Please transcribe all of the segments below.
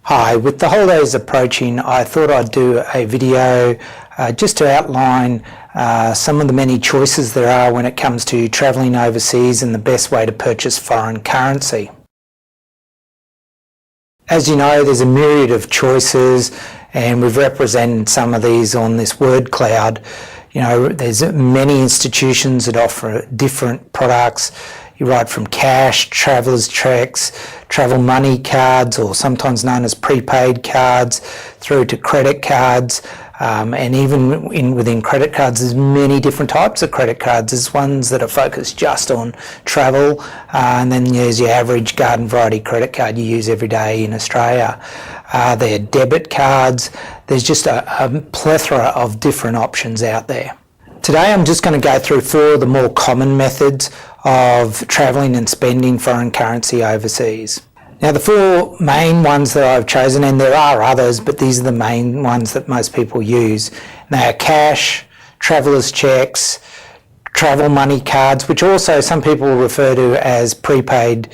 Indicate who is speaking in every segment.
Speaker 1: Hi, with the holidays approaching, I thought I'd do a video just to outline some of the many choices there are when it comes to travelling overseas and the best way to purchase foreign currency. As you know, there's a myriad of choices and we've represented some of these on this word cloud. You know, there's many institutions that offer different products. You right from cash, traveller's checks, travel money cards, or sometimes known as prepaid cards, through to credit cards. And even within credit cards, there's many different types of credit cards. There's ones that are focused just on travel, and then there's your average garden variety credit card you use every day in Australia. There are debit cards. There's just a plethora of different options out there. Today I'm just going to go through 4 of the more common methods of travelling and spending foreign currency overseas. Now the 4 main ones that I've chosen, and there are others, but these are the main ones that most people use. They are cash, traveller's checks, travel money cards, which also some people refer to as prepaid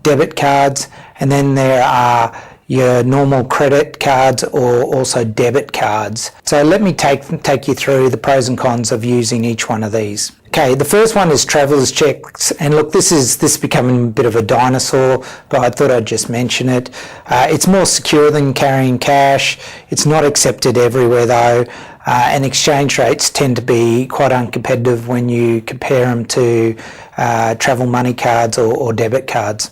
Speaker 1: debit cards, and then there are your normal credit cards or also debit cards. So let me take you through the pros and cons of using each one of these. Okay, the first one is traveller's checks, and look, this is becoming a bit of a dinosaur, but I thought I'd just mention it. It's more secure than carrying cash. It's not accepted everywhere though, and exchange rates tend to be quite uncompetitive when you compare them to travel money cards or debit cards.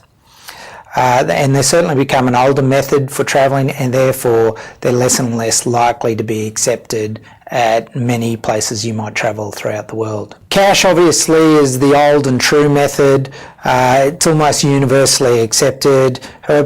Speaker 1: And they're certainly become an older method for travelling, and therefore they're less and less likely to be accepted at many places you might travel throughout the world. Cash obviously is the old and true method. It's almost universally accepted.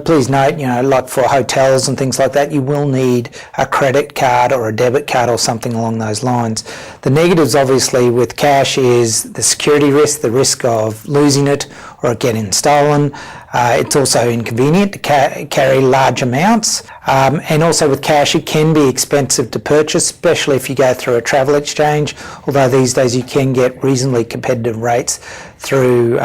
Speaker 1: Please note, you know, like for hotels and things like that, you will need a credit card or a debit card or something along those lines. The negatives obviously with cash is the security risk, the risk of losing it or it getting stolen. It's also inconvenient to carry large amounts, and also with cash it can be expensive to purchase, especially if you go through a travel exchange, although these days you can get reasonably competitive rates through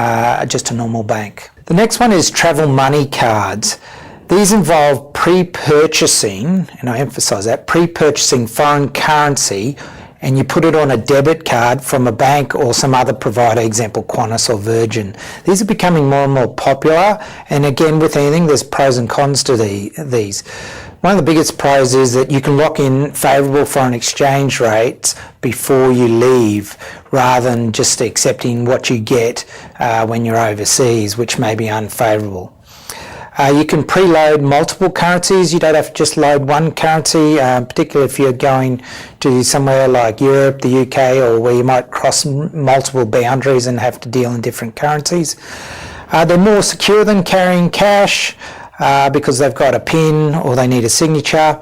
Speaker 1: just a normal bank. The next one is travel money cards. These involve pre-purchasing, and I emphasise that, pre-purchasing foreign currency, and you put it on a debit card from a bank or some other provider, example Qantas or Virgin. These are becoming more and more popular, and again with anything there's pros and cons to these. One of the biggest pros is that you can lock in favourable foreign exchange rates before you leave, rather than just accepting what you get when you're overseas, which may be unfavourable. You can preload multiple currencies. You don't have to just load one currency, particularly if you're going to somewhere like Europe, the UK, or where you might cross multiple boundaries and have to deal in different currencies. They're more secure than carrying cash because they've got a PIN or they need a signature.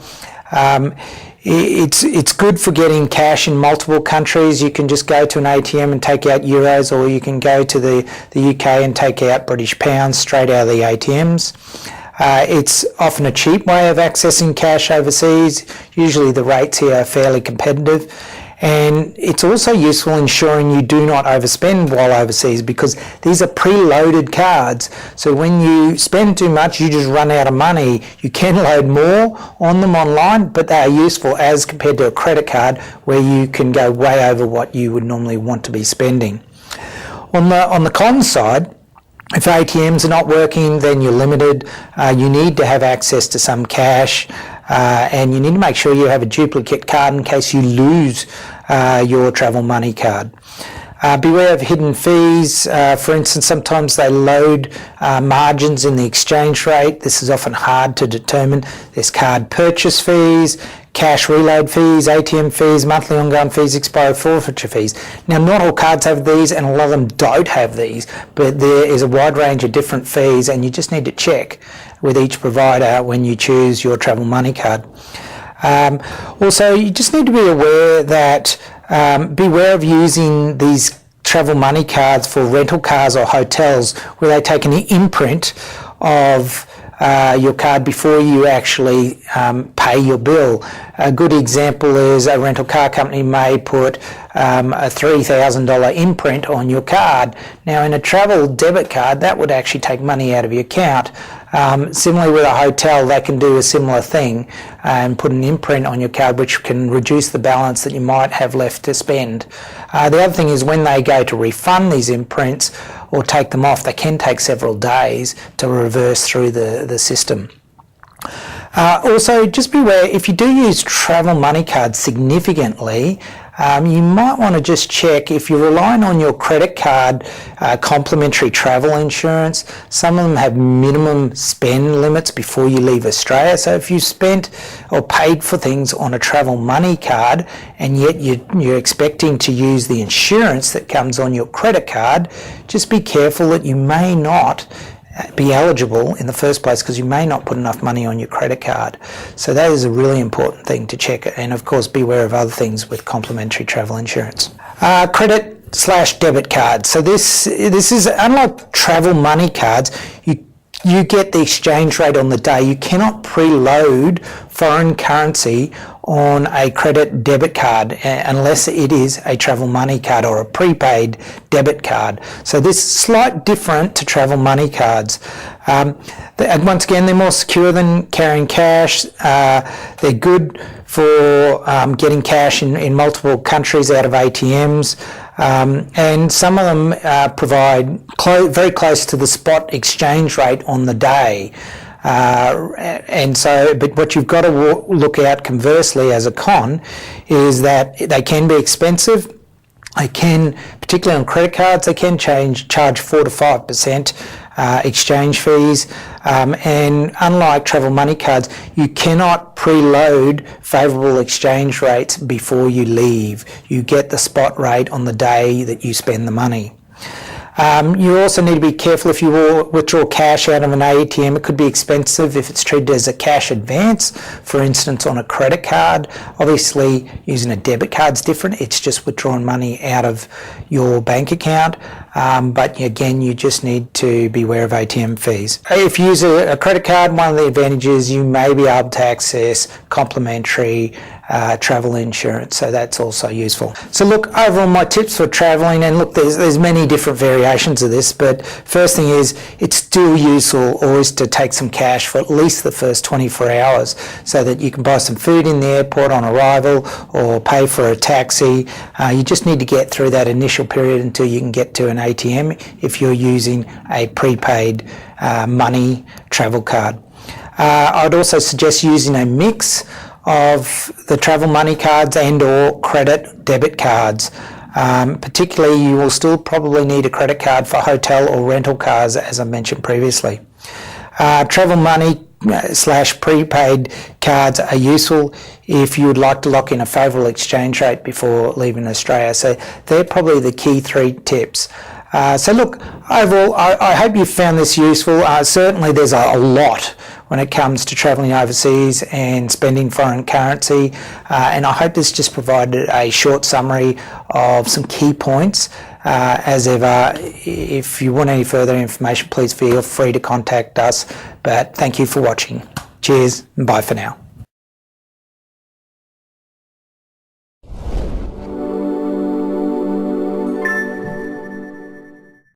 Speaker 1: It's good for getting cash in multiple countries. You can just go to an ATM and take out euros, or you can go to the UK and take out British pounds straight out of the ATMs. It's often a cheap way of accessing cash overseas. Usually the rates here are fairly competitive. And it's also useful ensuring you do not overspend while overseas, because these are preloaded cards. So when you spend too much, you just run out of money. You can load more on them online, but they are useful as compared to a credit card where you can go way over what you would normally want to be spending. On the con side, if ATMs are not working, then you're limited. You need to have access to some cash, and you need to make sure you have a duplicate card in case you lose your travel money card. Beware of hidden fees. For instance, sometimes they load margins in the exchange rate. This is often hard to determine. There's card purchase fees, cash reload fees, ATM fees, monthly ongoing fees, expiry forfeiture fees. Now, not all cards have these, and a lot of them don't have these, but there is a wide range of different fees, and you just need to check with each provider when you choose your travel money card. Also, you just need to be aware that beware of using these travel money cards for rental cars or hotels where they take an imprint of your card before you actually pay your bill. A good example is a rental car company may put a $3,000 imprint on your card. Now in a travel debit card, that would actually take money out of your account. Similarly with a hotel, they can do a similar thing and put an imprint on your card which can reduce the balance that you might have left to spend. The other thing is when they go to refund these imprints or take them off, they can take several days to reverse through the system. Also, just beware, if you do use travel money cards significantly, you might want to just check if you're relying on your credit card complimentary travel insurance. Some of them have minimum spend limits before you leave Australia. So if you spent or paid for things on a travel money card and yet you're expecting to use the insurance that comes on your credit card, just be careful that you may not be eligible in the first place because you may not put enough money on your credit card. So that is a really important thing to check, and of course beware of other things with complimentary travel insurance. Credit/debit cards. So this is, unlike travel money cards, you get the exchange rate on the day. You cannot preload foreign currency on a credit debit card unless it is a travel money card or a prepaid debit card. So this is slightly different to travel money cards. And once again, they're more secure than carrying cash. They're good for getting cash in multiple countries out of ATMs. And some of them provide very close to the spot exchange rate on the day. But what you've got to look out conversely as a con is that they can be expensive. They can, particularly on credit cards, they can charge 4 to 5% exchange fees. And unlike travel money cards, you cannot preload favourable exchange rates before you leave. You get the spot rate on the day that you spend the money. You also need to be careful if you withdraw cash out of an ATM. It could be expensive if it's treated as a cash advance, for instance on a credit card. Obviously using a debit card is different, it's just withdrawing money out of your bank account. But again, you just need to be aware of ATM fees. If you use a credit card, one of the advantages, you may be able to access complimentary travel insurance, so that's also useful. So look, overall my tips for travelling, and look, there's many different variations of this, but first thing is it's still useful always to take some cash for at least the first 24 hours so that you can buy some food in the airport on arrival or pay for a taxi. You just need to get through that initial period until you can get to an ATM if you're using a prepaid money travel card. I'd also suggest using a mix of the travel money cards and or credit debit cards. Particularly you will still probably need a credit card for hotel or rental cars, as I mentioned previously. Travel money / prepaid cards are useful if you would like to lock in a favourable exchange rate before leaving Australia. So they're probably the key 3 tips. So look, overall, I hope you found this useful. Certainly there's a lot when it comes to travelling overseas and spending foreign currency, and I hope this just provided a short summary of some key points. As ever, if you want any further information, please feel free to contact us, but thank you for watching. Cheers and bye for now.